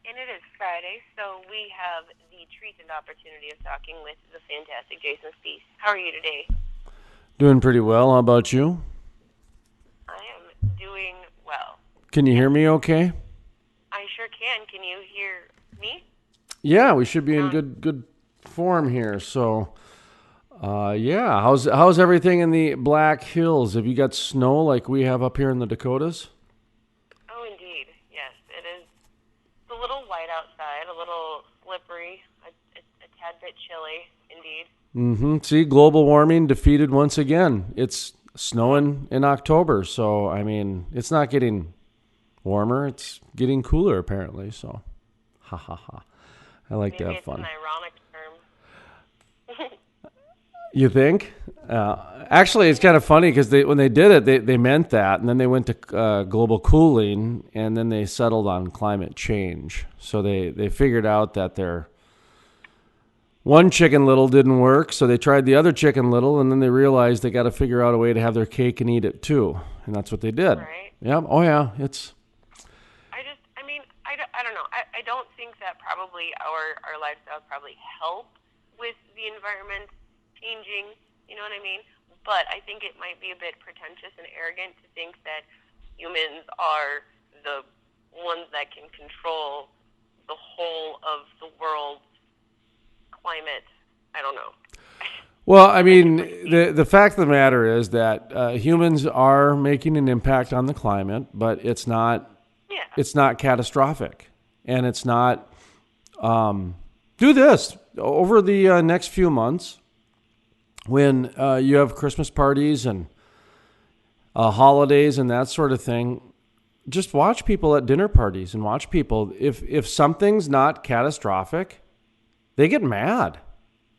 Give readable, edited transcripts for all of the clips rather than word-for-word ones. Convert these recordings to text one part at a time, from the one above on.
And it is Friday, so we have the treat and opportunity of talking with the fantastic Jason Spiess. How are you today? Doing pretty well. How about you? I am doing well. Can you hear Yes, me okay? I sure can. Can you hear me? Yeah, we should be in Sound good form here. Yeah. How's everything in the Black Hills? Have you got snow like we have up here in the Dakotas? Oh, indeed. Yes, it is. It's a little white outside, a little slippery, a tad bit chilly, indeed. Mm-hmm. See, global warming defeated once again. It's snowing in October, so I mean, it's not getting warmer. It's getting cooler apparently. So, ha ha ha. I like to Maybe have it's an fun. ironic term. You think? Actually, it's kind of funny because when they did it, they meant that, and then they went to global cooling, and then they settled on climate change. So they figured out that their one Chicken Little didn't work, so they tried the other Chicken Little, and then they realized they got to figure out a way to have their cake and eat it too, and that's what they did. Right? Yep. Oh yeah. It's I don't know. I don't think that probably our lifestyles probably help with the environment changing, you know what I mean? But I think it might be a bit pretentious and arrogant to think that humans are the ones that can control the whole of the world's climate. I don't know. well, I Make it mean, pretty deep. the fact of the matter is that humans are making an impact on the climate, but Yeah. it's not catastrophic, and it's not. Do this over the next few months when you have Christmas parties and holidays and that sort of thing. Just watch people at dinner parties and watch people. If something's not catastrophic, they get mad.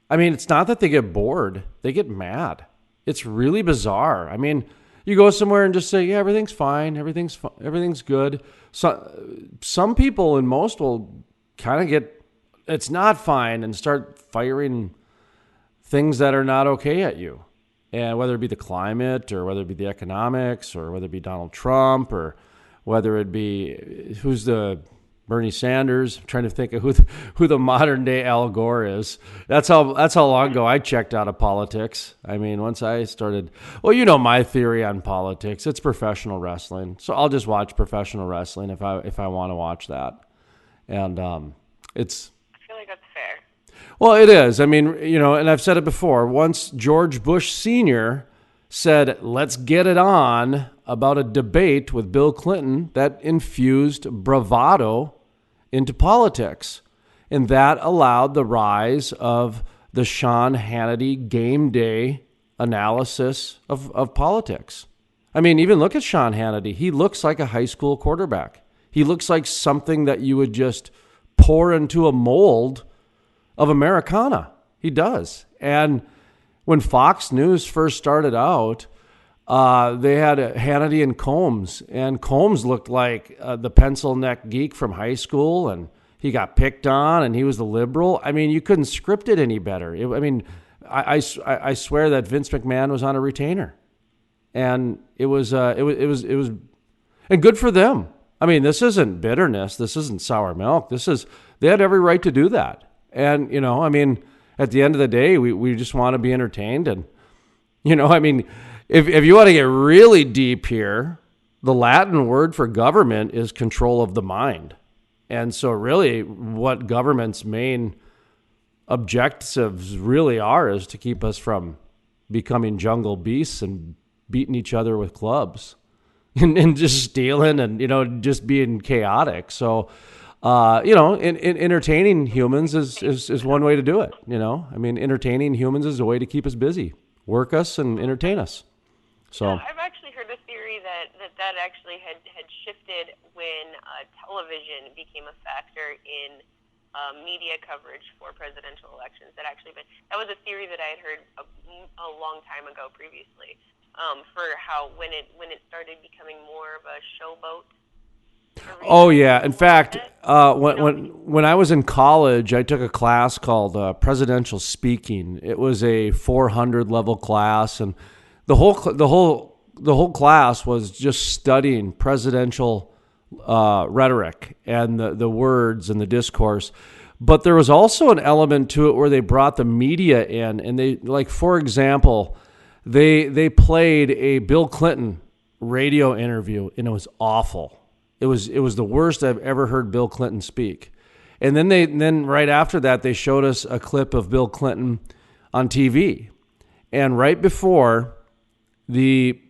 I mean, it's not that they get bored; they get mad. It's really bizarre. I mean, you go somewhere and just say, "Yeah, everything's fine, everything's good." So, some people and most will kind of get it's not fine and start firing things that are not okay at you. And whether it be the climate or whether it be the economics or whether it be Donald Trump or whether it be who's the Bernie Sanders. I'm trying to think of who the modern day Al Gore is. That's how long ago I checked out of politics. I mean, once I started, well, you know my theory on politics. It's professional wrestling, so I'll just watch professional wrestling if I want to watch that. And it's I feel like that's fair. well, it is. I mean, and I've said it before. Once George Bush Sr. said, let's get it on about a debate with Bill Clinton that infused bravado into politics. And that allowed the rise of the Sean Hannity game day analysis of politics. I mean, even look at Sean Hannity. He looks like a high school quarterback. He looks like something that you would just pour into a mold of Americana. He does. And when Fox News first started out, they had Hannity and Combs, and Combs looked like the pencil neck geek from high school, and he got picked on, and he was the liberal. I mean, you couldn't script it any better. I swear that Vince McMahon was on a retainer, and it was, and good for them. I mean, this isn't bitterness. This isn't sour milk. They had every right to do that. And, I mean, at the end of the day, we just want to be entertained. And, I mean, if you want to get really deep here, the Latin word for government is control of the mind. And so really what government's main objectives really are is to keep us from becoming jungle beasts and beating each other with clubs and just stealing and, just being chaotic. So, entertaining humans is one way to do it. I mean, entertaining humans is a way to keep us busy, work us and entertain us. So, I've actually heard the theory that actually had shifted when television became a factor in media coverage for presidential elections. That was a theory that I had heard a long time ago previously, for how when it started becoming more of a showboat oh arena yeah. In a little fact, bit. when I was in college, I took a class called Presidential Speaking. It was a 400 level class, and the whole class was just studying presidential rhetoric and the words and the discourse. But there was also an element to it where they brought the media in, and they, like, for example, they played a Bill Clinton radio interview, and it was awful. It was the worst I've ever heard Bill Clinton speak. And then right after that, they showed us a clip of Bill Clinton on TV. And right before he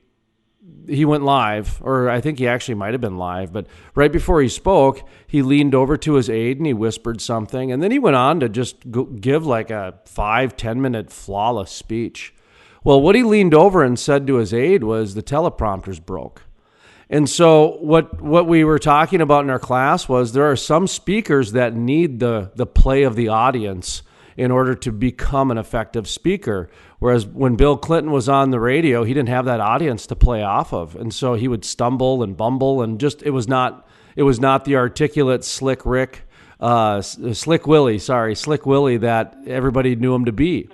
went live, or I think he actually might have been live, but right before he spoke, he leaned over to his aide and he whispered something. And then he went on to just give like a 5-10 minute flawless speech. Well, what he leaned over and said to his aide was the teleprompters broke. And so what we were talking about in our class was there are some speakers that need the play of the audience in order to become an effective speaker. Whereas when Bill Clinton was on the radio, he didn't have that audience to play off of. And so he would stumble and bumble, and just it was not the articulate Slick Willie that everybody knew him to be.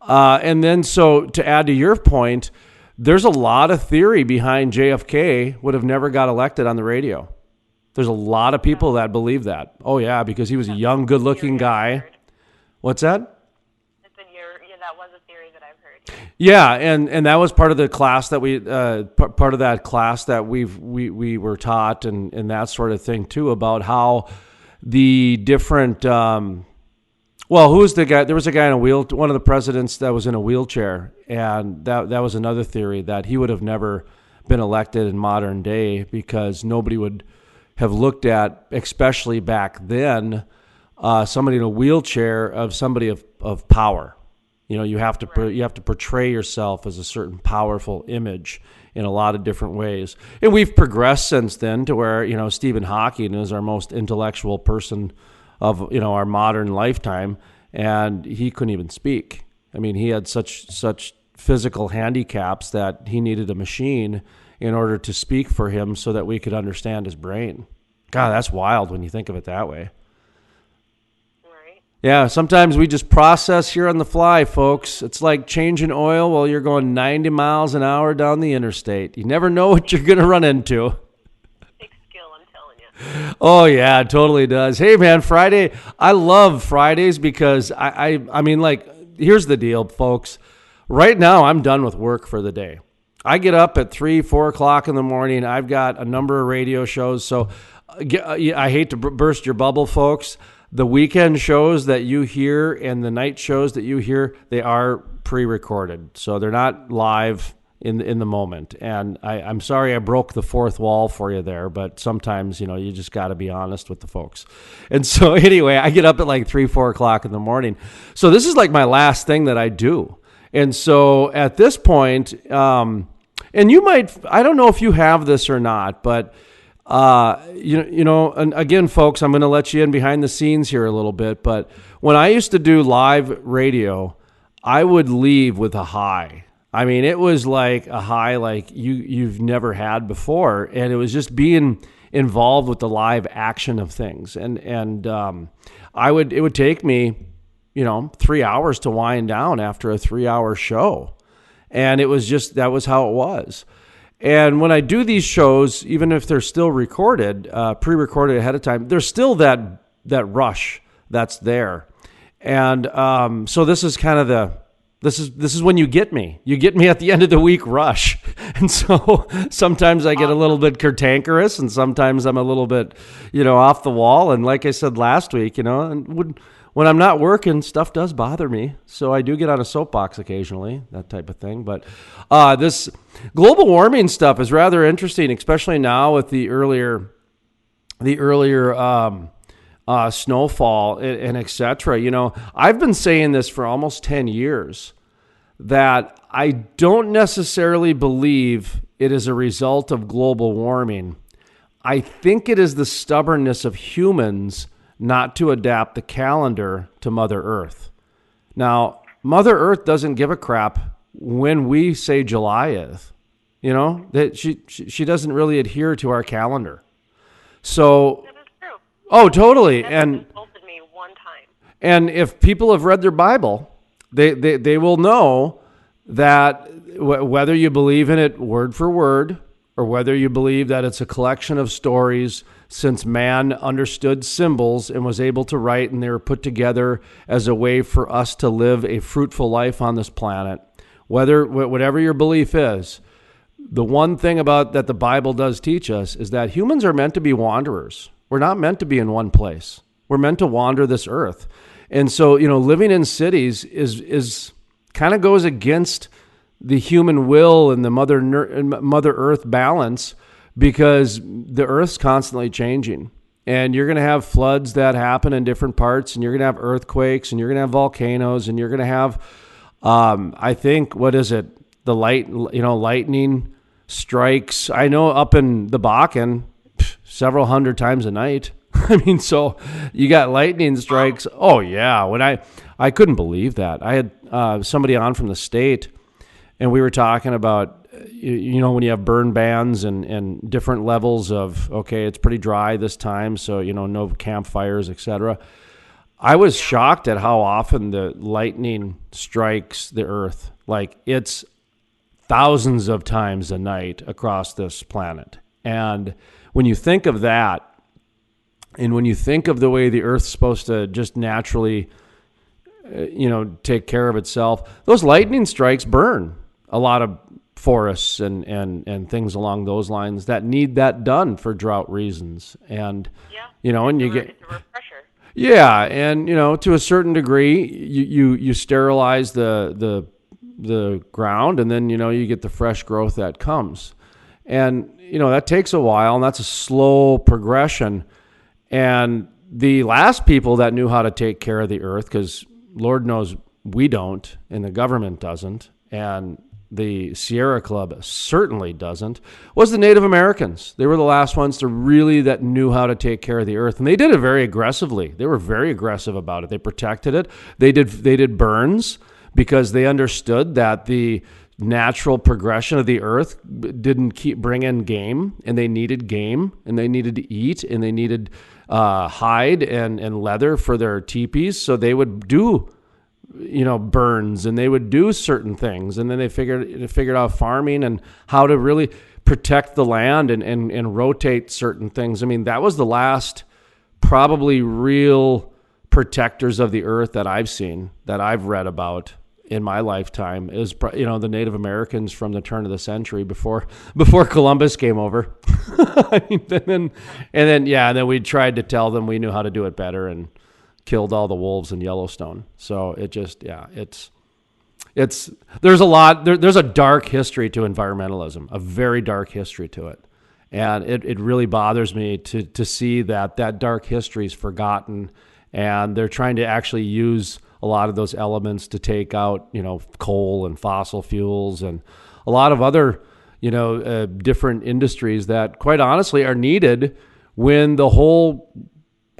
And then so to add to your point, there's a lot of theory behind JFK would have never got elected on the radio. There's a lot of people that believe that. Oh, yeah, because he was a young, good-looking guy. What's that? That was a theory that I've heard. Yeah, and that was part of the class that we were taught, and that sort of thing too, about how the different. Who was the guy? There was a guy one of the presidents that was in a wheelchair, and that was another theory that he would have never been elected in modern day because nobody would have looked at, especially back then, somebody in a wheelchair of somebody of power. You know, you have to portray yourself as a certain powerful image in a lot of different ways. And we've progressed since then to where, you know, Stephen Hawking is our most intellectual person of, you know, our modern lifetime, and he couldn't even speak. I mean, he had such physical handicaps that he needed a machine in order to speak for him so that we could understand his brain. God, that's wild when you think of it that way. Yeah, sometimes we just process here on the fly, folks. It's like changing oil while you're going 90 miles an hour down the interstate. You never know what you're going to run into. Big skill, I'm telling you. Oh, yeah, it totally does. Hey, man, Friday, I love Fridays because I mean, like, here's the deal, folks. Right now, I'm done with work for the day. I get up at 3-4 o'clock in the morning. I've got a number of radio shows. So I hate to burst your bubble, folks. The weekend shows that you hear and the night shows that you hear, they are pre-recorded. So they're not live in the moment. And I'm sorry I broke the fourth wall for you there, but sometimes, you know, you just got to be honest with the folks. And so anyway, I get up at like 3-4 o'clock in the morning. So this is like my last thing that I do. And so at this point, and you might, I don't know if you have this or not, but you know, and again, folks, I'm going to let you in behind the scenes here a little bit, but when I used to do live radio, I would leave with a high. I mean, it was like a high like you've never had before, and it was just being involved with the live action of things. And it would take me, you know, 3 hours to wind down after a 3-hour show. And it was just, that was how it was. And when I do these shows, even if they're still recorded, pre-recorded ahead of time, there's still that rush that's there. And so this is kind of this is when you get me. You get me at the end of the week rush. And so sometimes I get a little bit cantankerous, and sometimes I'm a little bit, you know, off the wall. And like I said last week, you know, and when I'm not working, stuff does bother me. So I do get on a soapbox occasionally, that type of thing. But this global warming stuff is rather interesting, especially now with the earlier snowfall and et cetera. You know, I've been saying this for almost 10 years that I don't necessarily believe it is a result of global warming. I think it is the stubbornness of humans not to adapt the calendar to Mother Earth. Now, Mother Earth doesn't give a crap when we say July is. You know, that she doesn't really adhere to our calendar. So, that is true. Oh, totally. That and insulted me one time. And if people have read their Bible, they will know that whether you believe in it word for word or whether you believe that it's a collection of stories since man understood symbols and was able to write, and they were put together as a way for us to live a fruitful life on this planet. Whatever your belief is, the one thing about that the Bible does teach us is that humans are meant to be wanderers. We're not meant to be in one place. We're meant to wander this earth. And so, living in cities is kind of goes against the human will and the Mother Earth balance, because the Earth's constantly changing. And you're going to have floods that happen in different parts, and you're going to have earthquakes, and you're going to have volcanoes, and you're going to have, I think, what is it? The lightning strikes. I know up in the Bakken, several hundred times a night. I mean, so you got lightning strikes. Oh yeah. When I couldn't believe that. I had somebody on from the state, and we were talking about, when you have burn bans and different levels of, okay, it's pretty dry this time, so, no campfires, etc. I was shocked at how often the lightning strikes the earth. Like, it's thousands of times a night across this planet. And when you think of that, and when you think of the way the earth's supposed to just naturally, take care of itself, those lightning strikes burn a lot of forests and things along those lines that need that done for drought reasons. And, and you get... It's a refresher. Yeah, and, to a certain degree, you sterilize the ground, and then, you get the fresh growth that comes. And, that takes a while, and that's a slow progression. And the last people that knew how to take care of the earth, because Lord knows we don't, and the government doesn't, and the Sierra Club certainly doesn't, was the Native Americans. They were the last ones that knew how to take care of the earth. And they did it very aggressively. They were very aggressive about it. They protected it. They did burns because they understood that the natural progression of the earth didn't bring in game, and they needed game, and they needed to eat, and they needed hide and leather for their teepees. So they would do burns, and they would do certain things. And then they figured out farming and how to really protect the land and rotate certain things. I mean, that was the last probably real protectors of the earth that I've seen, that I've read about in my lifetime, is, the Native Americans from the turn of the century before Columbus came over. and then we tried to tell them we knew how to do it better and killed all the wolves in Yellowstone. So it just, there's a dark history to environmentalism, a very dark history to it. And it really bothers me to see that dark history is forgotten, and they're trying to actually use a lot of those elements to take out, coal and fossil fuels and a lot of other, different industries that quite honestly are needed when the whole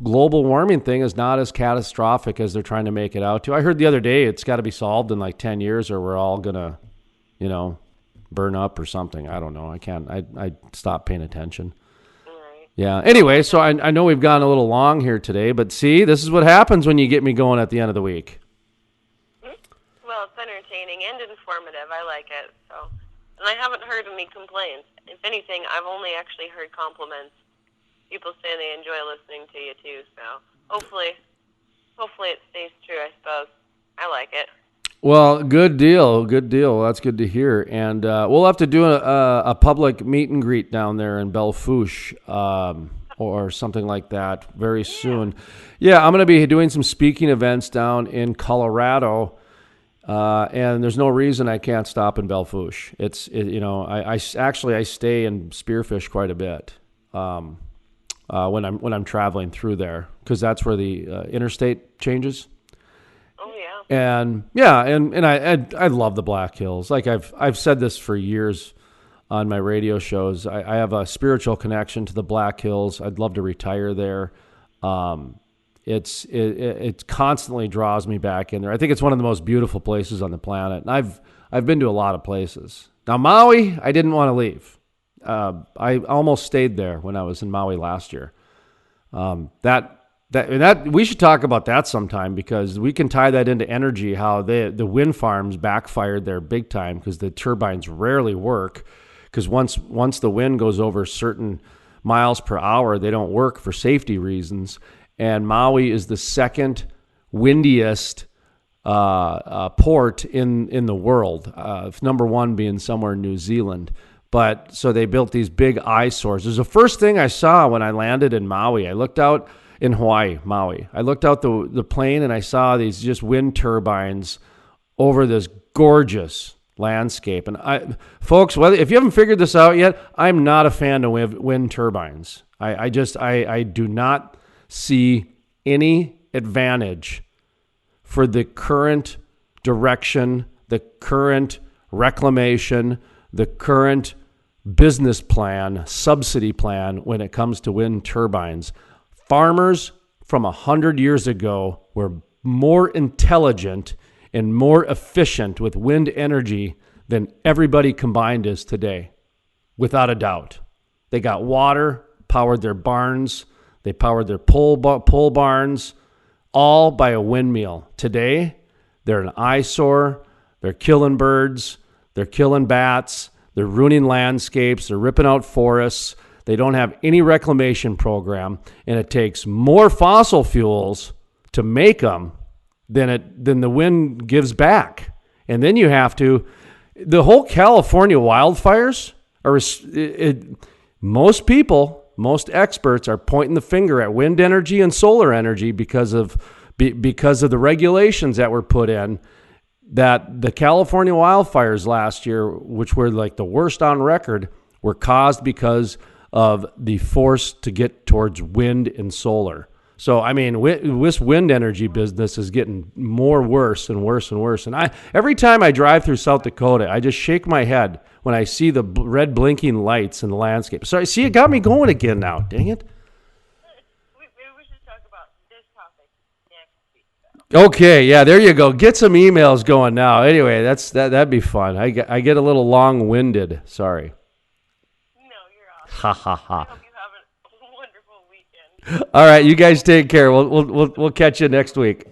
global warming thing is not as catastrophic as they're trying to make it out to. I heard the other day it's got to be solved in like 10 years or we're all going to, burn up or something. I don't know. I stopped paying attention. Right. Yeah. Anyway, so I know we've gone a little long here today, but see, this is what happens when you get me going at the end of the week. Well, it's entertaining and informative. I like it. So, and I haven't heard any complaints. If anything, I've only actually heard compliments. People say they enjoy listening to you too. So hopefully it stays true. I suppose I like it. Well, good deal. That's good to hear. And we'll have to do a public meet and greet down there in Belle Fourche or something like that very soon. Yeah, I'm going to be doing some speaking events down in Colorado, and there's no reason I can't stop in Belle Fourche. I stay in Spearfish quite a bit when I'm traveling through there, because that's where the interstate changes. And I love the Black Hills. Like I've said this for years on my radio shows. I have a spiritual connection to the Black Hills. I'd love to retire there. It constantly draws me back in there. I think it's one of the most beautiful places on the planet. And I've been to a lot of places. Now Maui, I didn't want to leave. I almost stayed there when I was in Maui last year. That we should talk about that sometime, because we can tie that into energy, how the wind farms backfired there big time because the turbines rarely work. because once the wind goes over certain miles per hour, they don't work for safety reasons. And Maui is the second windiest port in the world, number one being somewhere in New Zealand. But so they built these big eyesores. It was the first thing I saw when I landed in Maui. I looked out in Hawaii, Maui. I looked out the plane and I saw these just wind turbines over this gorgeous landscape. And folks, if you haven't figured this out yet, I'm not a fan of wind turbines. I do not see any advantage for the current direction, the current reclamation, the current business plan, subsidy plan when it comes to wind turbines. Farmers from 100 years ago were more intelligent and more efficient with wind energy than everybody combined is today, without a doubt. They got water, powered their barns, they powered their pole barns, all by a windmill. Today, they're an eyesore, they're killing birds, they're killing bats, they're ruining landscapes, they're ripping out forests, they don't have any reclamation program, and it takes more fossil fuels to make them than the wind gives back. And then you have to, the whole California wildfires most experts are pointing the finger at wind energy and solar energy because of the regulations that were put in, that the California wildfires last year, which were like the worst on record, were caused because of the force to get towards wind and solar. So, I mean, this wind energy business is getting worse and worse and worse. And every time I drive through South Dakota, I just shake my head when I see the red blinking lights in the landscape. So I see it got me going again now. Dang it. Maybe we should talk about this topic next week, though. Okay, yeah, there you go. Get some emails going now. Anyway, that'd be fun. I get a little long-winded. Sorry. No, you're awesome. Ha ha ha. I hope you have a wonderful weekend. All right, you guys take care. We'll catch you next week.